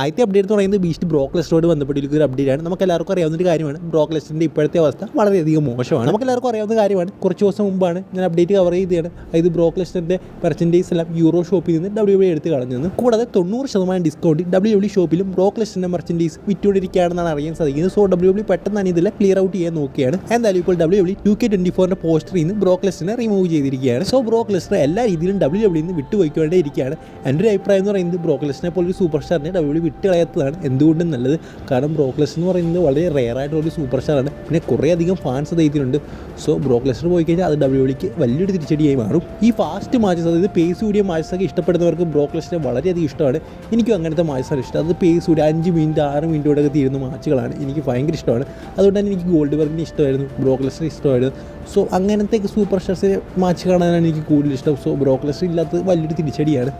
ആദ്യത്തെ അപ്ഡേറ്റ് എന്ന് പറയുന്നത് ബീസ്റ്റ് ബ്രോക്ക് ലെസ്നറോട് ബന്ധപ്പെട്ടിരിക്കുന്ന ഒരു അപ്ഡേറ്റാണ്. നമുക്ക് എല്ലാവർക്കും അറിയാവുന്ന ഒരു കാര്യമാണ് ബ്രോക്ക് ലെസ്നറിൻ്റെ ഇപ്പോഴത്തെ അവസ്ഥ വളരെയധികം മോശമാണ്. നമുക്ക് എല്ലാവർക്കും അറിയാവുന്ന കാര്യമാണ്. കുറച്ച് ദിവസം മുമ്പാണ് ഞാൻ അപ്ഡേറ്റ് കവർ ചെയ്തതാണ്. അതായത് ബ്രോക്ക് ലെസ്നറിൻ്റെ മെർച്ചൻഡൈസ് എല്ലാം യൂറോ ഷോപ്പിൽ നിന്ന് WWE എടുത്ത് കളഞ്ഞെന്ന്. കൂടാതെ 90% ഡിസ്കൗണ്ട് WWE ഷോപ്പിലും ബ്രോക്ക് ലെസ്നറിൻ്റെ മെർച്ചൻഡൈസ് വിറ്റുകൊണ്ടിരിക്കുകയാണെന്നാണ് അറിയാൻ സാധിക്കുന്നത്. സോ WWE പെട്ടെന്ന് തന്നെ ഇതെല്ലാം ക്ലിയർ ഔട്ട് ചെയ്യാൻ നോക്കുകയാണ്. എന്തായാലും ഇപ്പോൾ WWE 2K24 പോസ്റ്ററിൽ നിന്ന് ബ്രോക്ക് ലെസ്നറിനെ റിമൂവ് ചെയ്തിരിക്കുകയാണ്. സോ ബ്രോക്ക് ലെസ്നർ എല്ലാ രീതിയിലും WWE നിന്ന് വിട്ടുപോയിക്കൊണ്ടേ ഇരിക്കുകയാണ്. എൻ്റെ ഒരു അഭിപ്രായം എന്ന് പറയുന്നത് ബ്രോക്ക് ലെസ്നറിനെ പോലെ ഒരു സൂപ്പർ സ്റ്റാറിനെ WWE വിട്ട് കളയാത്തതാണ് എന്തുകൊണ്ടും നല്ലത്. കാരണം ബ്രോക്ക് ലെസ്നർ എന്ന് പറയുന്നത് വളരെ റെയർ ആയിട്ടുള്ളൊരു സൂപ്പർ സ്റ്റാറാണ്. പിന്നെ കുറേ അധികം ഫാൻസ് അദ്ദേഹത്തിനുണ്ട്. സോ ബ്രോക്ക് ലെസ്നർ പോയി കഴിഞ്ഞാൽ അത് WWEക്ക് വലിയൊരു തിരിച്ചടിയായി മാറും. ഈ ഫാസ്റ്റ് മാച്ചസ്, അതായത് പേസ് കൂടിയ മാച്ചസൊക്കെ ഇഷ്ടപ്പെടുന്നവർക്ക് ബ്രോക്ക് ലെസ്നറെ വളരെയധികം ഇഷ്ടമാണ്. എനിക്കും അങ്ങനത്തെ മാച്ചസാണ് ഇഷ്ടം. അത് പേസ് കൂടി 5 മിനിറ്റ് 6 മിനിറ്റോടൊക്കെ തീരുന്ന മാച്ചുകളാണ് എനിക്ക് ഭയങ്കര ഇഷ്ടമാണ്. അതുകൊണ്ട് തന്നെ എനിക്ക് ഗോൾഡ്ബർഗിനെ ഇഷ്ടമായിരുന്നു, ബ്രോക്ക് ലെസ്നർ ഇഷ്ടമായിരുന്നു. സോ അങ്ങനത്തെ സൂപ്പർ സ്റ്റാർസിൻ്റെ മാച്ച് കാണാനാണ് എനിക്ക് കൂടുതൽ ഇഷ്ടം. സോ ബ്രോക്ക് ലെസ്നർ ഇല്ലാത്തത് വലിയൊരു തിരിച്ചടിയാണ്.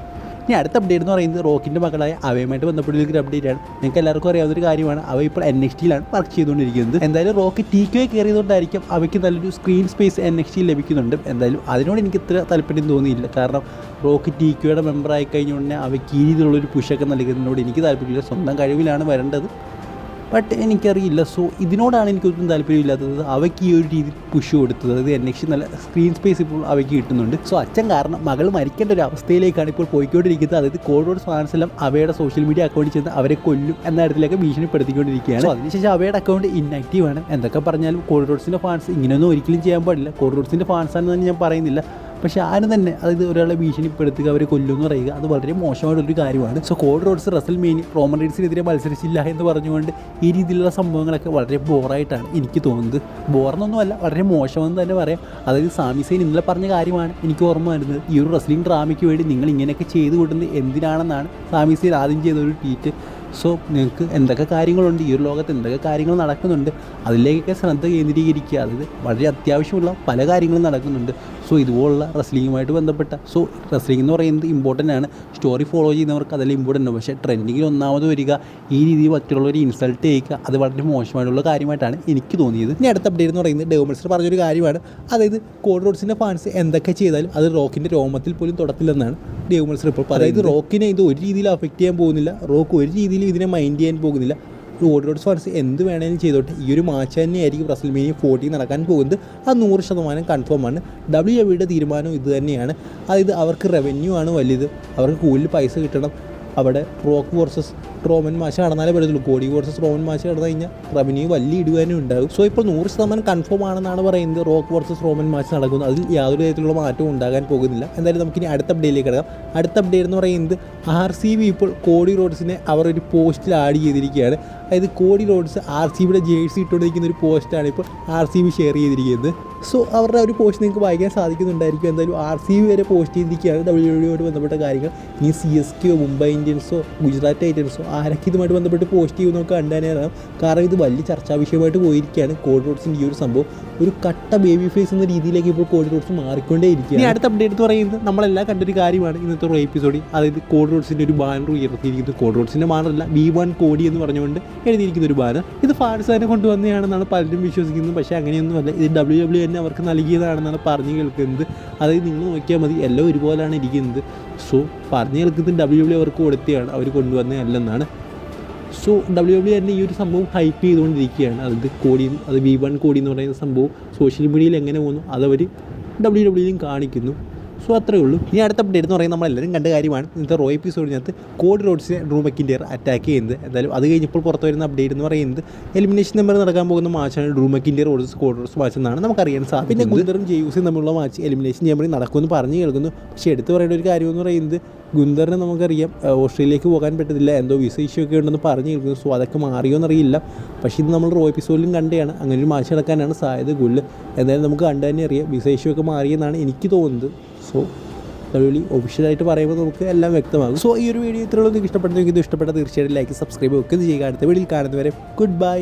ഇനി അടുത്ത അപ്ഡേറ്റ് എന്ന് പറയുന്നത് റോക്കിൻ്റെ മകളായ അവയുമായിട്ട് ബന്ധപ്പെട്ടുള്ളൊരു അപ്ഡേറ്റാണ്. നിങ്ങൾക്ക് എല്ലാവർക്കും അറിയാവുന്നൊരു കാര്യമാണ്. അവ ഇപ്പോൾ NXTയിലാണ് വർക്ക് ചെയ്തുകൊണ്ടിരിക്കുന്നത്. എന്തായാലും റോക്ക് TK കയറിയതുകൊണ്ടായിരിക്കും അവയ്ക്ക് നല്ലൊരു സ്ക്രീൻ സ്പേസ് NXTയിൽ ലഭിക്കുന്നുണ്ട്. എന്തായാലും അതിനോട് എനിക്ക് ഇത്ര താല്പര്യം തോന്നിയില്ല. കാരണം റോക്ക് TKയുടെ മെമ്പറായി കഴിഞ്ഞുകൊണ്ട് അവയ്ക്ക് ഈ രീതിയിലുള്ളൊരു പുഷൊക്കെ നൽകുന്നതിനോട് എനിക്ക് താല്പര്യമില്ല. സ്വന്തം കഴിവിലാണ് വരേണ്ടത്. ബട്ട് എനിക്കറിയില്ല. സോ ഇതിനോടാണ് എനിക്കൊട്ടും താല്പര്യമില്ലാത്തത്. അവയ്ക്ക് ഈ ഒരു രീതിയിൽ പുഷ് കൊടുത്തത്. അതായത് NXT നല്ല സ്ക്രീൻ സ്പേസ് ഇപ്പോൾ അവയ്ക്ക് കിട്ടുന്നുണ്ട്. സോ അച്ഛൻ കാരണം മകൾ മരിക്കേണ്ട ഒരു അവസ്ഥയിലേക്കാണ് ഇപ്പോൾ പോയിക്കൊണ്ടിരിക്കുന്നത്. അതായത് കോഴിക്കോട് ഫാൻസ് എല്ലാം അവയുടെ സോഷ്യൽ മീഡിയ അക്കൗണ്ടിൽ ചെന്ന് അവരെ കൊല്ലും എന്ന കാര്യത്തിലേക്ക് ഭീഷണിപ്പെടുത്തിക്കൊണ്ടിരിക്കുകയാണ്. സോ അതിനുശേഷം അവയുടെ അക്കൗണ്ട് ഇൻആക്റ്റീവ് ആണ്. എന്തൊക്കെ പറഞ്ഞാലും കോഴിക്കോട്സിൻ്റെ ഫാൻസ് ഇങ്ങനെയൊന്നും ഒരിക്കലും ചെയ്യാൻ പാടില്ല. കോഴിക്കോട്സിൻ്റെ ഫാൻസാണെന്ന് തന്നെ ഞാൻ പറയുന്നില്ല. പക്ഷേ ആരും തന്നെ അതായത് ഒരാളെ ഭീഷണിപ്പെടുത്തുക, അവരെ കൊല്ലുമെന്ന് പറയുക, അത് വളരെ മോശമായിട്ടുള്ളൊരു കാര്യമാണ്. So Cody Rhodes WrestleMania Roman റീൻസിനെതിരെ മത്സരിച്ചില്ല എന്ന് പറഞ്ഞുകൊണ്ട് ഈ രീതിയിലുള്ള സംഭവങ്ങളൊക്കെ വളരെ ബോറായിട്ടാണ് എനിക്ക് തോന്നുന്നത്. ബോറെന്നൊന്നുമല്ല, വളരെ മോശമെന്ന് തന്നെ പറയാം. അതായത് സാമി സൈൻ ഇന്നലെ പറഞ്ഞ കാര്യമാണ് എനിക്ക് ഓർമ്മ വരുന്നത്. ഈ ഒരു റെസ്ലിംഗ് ഡ്രാമയ്ക്ക് വേണ്ടി നിങ്ങൾ ഇങ്ങനെയൊക്കെ ചെയ്തു കൊടുക്കുന്നത് എന്തിനാണെന്നാണ് സാമി സൈൻ ആദ്യം ചെയ്തൊരു ട്വീറ്റ്. സോ നിങ്ങൾക്ക് എന്തൊക്കെ കാര്യങ്ങളുണ്ട്, ഈ ഒരു ലോകത്ത് എന്തൊക്കെ കാര്യങ്ങൾ നടക്കുന്നുണ്ട്, അതിലേക്കൊക്കെ ശ്രദ്ധ കേന്ദ്രീകരിക്കുക. അതായത് വളരെ അത്യാവശ്യമുള്ള പല കാര്യങ്ങളും നടക്കുന്നുണ്ട്. സോ ഇതുപോലുള്ള റെസ്ലിങ്ങുമായിട്ട് ബന്ധപ്പെട്ട റെസ്ലിംഗ് എന്ന് പറയുന്നത് ഇമ്പോർട്ടൻ്റ് ആണ്. സ്റ്റോറി ഫോളോ ചെയ്യുന്നവർക്ക് അതെല്ലാം ഇമ്പോർട്ടൻ്റ് ആണ്. പക്ഷേ ട്രെൻഡിങ്ങിൽ ഒന്നാമത് വരിക, ഈ രീതിയിൽ മറ്റുള്ളവർ ഇൻസൾട്ട് ചെയ്യുക, അത് വളരെ മോശമായിട്ടുള്ള കാര്യമായിട്ടാണ് എനിക്ക് തോന്നിയത്. ഇനി അടുത്ത അപ്ഡേറ്റ് എന്ന് പറയുന്നത് ഡെവമൽസർ പറഞ്ഞൊരു കാര്യമാണ്. അതായത് കോഡ് റോഡ്സിൻ്റെ ഫാൻസ് എന്തൊക്കെ ചെയ്താലും അത് റോക്കിൻ്റെ രോമത്തിൽ പോലും തൊടത്തില്ലെന്നാണ് ഡെവമൽസർ ഇപ്പോൾ. അതായത് റോക്കിനെ ഇത് ഒരു രീതിയിൽ അഫക്റ്റ് ചെയ്യാൻ പോകുന്നില്ല. റോക്ക് ഒരു രീതിയിൽ ഇതിനെ മൈൻഡ് ചെയ്യാൻ പോകുന്നില്ല. കോഡ് റോഡ്സ് ഫാൻസ് എന്ത് വേണമെങ്കിലും ചെയ്തോട്ടെ, ഈ ഒരു മാച്ച് തന്നെയായിരിക്കും റസൽമേനിയ 40 നടക്കാൻ പോകുന്നത്. അത് 100% കൺഫേമാണ്. WWE തീരുമാനം ഇത് തന്നെയാണ്. അതായത് അവർക്ക് റവന്യൂ ആണ് വലുത്, അവർക്ക് കൂടുതൽ പൈസ കിട്ടണം. അവിടെ റോക്ക് വേഴ്സസ് റോമൻ മാച്ച് നടന്നാലേ പറ്റത്തുള്ളൂ. കോഡി വേഴ്സസ് റോമൻ മാച്ച് നടന്നു കഴിഞ്ഞാൽ റവന്യൂ വലിയ ഇടുവാനും ഉണ്ടാകും. സോ ഇപ്പോൾ 100% കൺഫേം ആണെന്നാണ് പറയുന്നത് റോക്ക് വേഴ്സസ് റോമൻ മാച്ച് നടക്കുന്നത്. അതിൽ യാതൊരു തരത്തിലുള്ള മാറ്റവും ഉണ്ടാകാൻ പോകുന്നില്ല. എന്തായാലും നമുക്കിനി അടുത്ത അപ്ഡേറ്റിലേക്ക് കിടക്കാം. അടുത്ത അപ്ഡേറ്റ് എന്ന് പറയുന്നത് RCB ഇപ്പോൾ കോഡി റോഡ്സിനെ അവർ ഒരു പോസ്റ്റിൽ ആഡ് ചെയ്തിരിക്കുകയാണ്. അതായത് കോഡി റോഡ്സ് RCBയുടെ ജേഴ്സി ഇട്ടുകൊണ്ടിരിക്കുന്ന ഒരു പോസ്റ്റാണ് ഇപ്പോൾ RCB ഷെയർ ചെയ്തിരിക്കുന്നത്. സോ അവരുടെ ഒരു പോസ്റ്റ് നിങ്ങൾക്ക് വായിക്കാൻ സാധിക്കുന്നുണ്ടായിരിക്കും. എന്തായാലും RCB വരെ പോസ്റ്റ് ചെയ്തിരിക്കുകയാണ് WWE ബന്ധപ്പെട്ട കാര്യങ്ങൾ. ഇനി CSK, മുംബൈ ഇന്ത്യൻസോ, ഗുജറാത്ത് ടൈറ്റൻസോ ആരൊക്കെ ഇതുമായിട്ട് ബന്ധപ്പെട്ട് പോസ്റ്റ് ചെയ്യുമെന്നൊക്കെ കണ്ടുതന്നെയാണ്. കാരണം ഇത് വലിയ ചർച്ചാ വിഷയമായിട്ട് പോയിരിക്കുകയാണ്. കോഡ് റോഡ്സിൻ്റെ ഈ ഒരു സംഭവം ഒരു കട്ട ബേബി ഫേസ് എന്ന രീതിയിലേക്ക് ഇപ്പോൾ കോഡ് റോഡ്സ് മാറിക്കൊണ്ടേയിരിക്കുകയാണ്. അടുത്ത അപ്ഡേറ്റ് എന്ന് പറയുന്നത് നമ്മളെല്ലാം കണ്ടൊരു കാര്യമാണ് ഇന്നത്തെ ഒരു എപ്പിസോഡിൽ. അതായത് കോഡ് റോഡ്സിൻ്റെ ഒരു ബാനർ ഉയർത്തിയിരിക്കുന്നത്. കോഡ് റോഡ്സിൻ്റെ ബാനറല്ല, V1 കോഡി എന്ന് പറഞ്ഞുകൊണ്ട് എഴുതിയിരിക്കുന്ന ഒരു ബാനർ. ഇത് ഫാൻസ് തന്നെ കൊണ്ടുവന്നതാണെന്നാണ് പലരും വിശ്വസിക്കുന്നത്. പക്ഷേ അങ്ങനെയൊന്നുമല്ല, ഇത് WWE തന്നെ അവർക്ക് നൽകിയതാണെന്നാണ് പറഞ്ഞു കേൾക്കുന്നത്. അതായത് നിങ്ങൾ നോക്കിയാൽ മതി, എല്ലാം ഒരുപോലെയാണ് ഇരിക്കുന്നത്. സോ പറഞ്ഞു കേൾക്കുന്നത് WWE അവർക്ക് കൊടുത്തതാണ്, അവർ കൊണ്ടുവന്നതല്ലെന്നാണ്. സോ WWE തന്നെ ഈ ഒരു സംഭവം ഹൈപ്പ് ചെയ്തുകൊണ്ടിരിക്കുകയാണ്. അതായത് കോഡി, അത് V1 കോഡി എന്ന് പറയുന്ന സംഭവം സോഷ്യൽ മീഡിയയിൽ എങ്ങനെ പോകുന്നു അതവർ WWE കാണിക്കുന്നു. സോ അത്രയേ ഉള്ളൂ. ഇനി അടുത്ത അപ്ഡേറ്റ് എന്ന് പറയുന്നത് നമ്മളെല്ലാവരും കണ്ട കാര്യമാണ്. ഇന്നത്തെ റോ എപ്പിസോഡിനകത്ത് കോഡ് റോഡ്സിനെ ഡ്രൂ മക്കിൻ്റെയർ അറ്റാക്ക് ചെയ്യുന്നത്. എന്തായാലും അത് കഴിഞ്ഞപ്പോൾ പുറത്ത് വരുന്ന അപ്ഡേറ്റ് എന്ന് പറയുന്നത് എലിമിനേഷൻ നമ്പർ നടക്കാൻ പോകുന്ന മാച്ചാണ് Drew McIntyre versus Cody Rhodes match എന്നാണ് നമുക്കറിയാൻ സാധിക്കും. പിന്നെ ഗുന്തറും ജെയ്യൂസും തമ്മിലുള്ള മാച്ച് എലിമിനേഷൻ ചെയ്യാൻ വേണ്ടി നടക്കുമെന്ന് പറഞ്ഞു കേൾക്കുന്നു. പക്ഷേ എടുത്ത് പറയേണ്ട ഒരു കാര്യം എന്ന് പറയുന്നത് ഗുന്തറിനെ നമുക്കറിയാം ഓസ്ട്രേലിയയിലേക്ക് പോകാൻ പറ്റത്തില്ല, എന്തോ വിസ ഇഷ്യൂ ഒക്കെ ഉണ്ടെന്ന് പറഞ്ഞു കേൾക്കുന്നു. സോ അതൊക്കെ മാറിയോന്നറിയില്ല. പക്ഷേ ഇത് നമ്മൾ റോ എപ്പിസോഡിലും കണ്ടെയാണ് അങ്ങനെ ഒരു മാച്ച് നടക്കാനാണ് സാധ്യത കൂടുതൽ. എന്തായാലും നമുക്ക് കണ്ടു തന്നെ അറിയാം വിസ ഇഷ്യൂ ഒക്കെ മാറിയെന്നാണ് എനിക്ക് തോന്നുന്നത്. സോ WWE ഒഫീഷ്യലായിട്ട് പറയുമ്പോൾ നമുക്ക് എല്ലാം വ്യക്തമാകും. സോ ഈ ഒരു വീഡിയോ ഇത്രയുള്ളൂ. നിങ്ങൾക്ക് ഇഷ്ടപ്പെട്ടെങ്കിൽ ഇത് ഇഷ്ടപ്പെട്ട തീർച്ചയായിട്ടും ലൈക്ക്, സബ്സ്ക്രൈബ് ഒക്കെ ചെയ്യുക. അടുത്ത വീഡിയോയിൽ കാണുന്നവരെ ഗുഡ് ബൈ.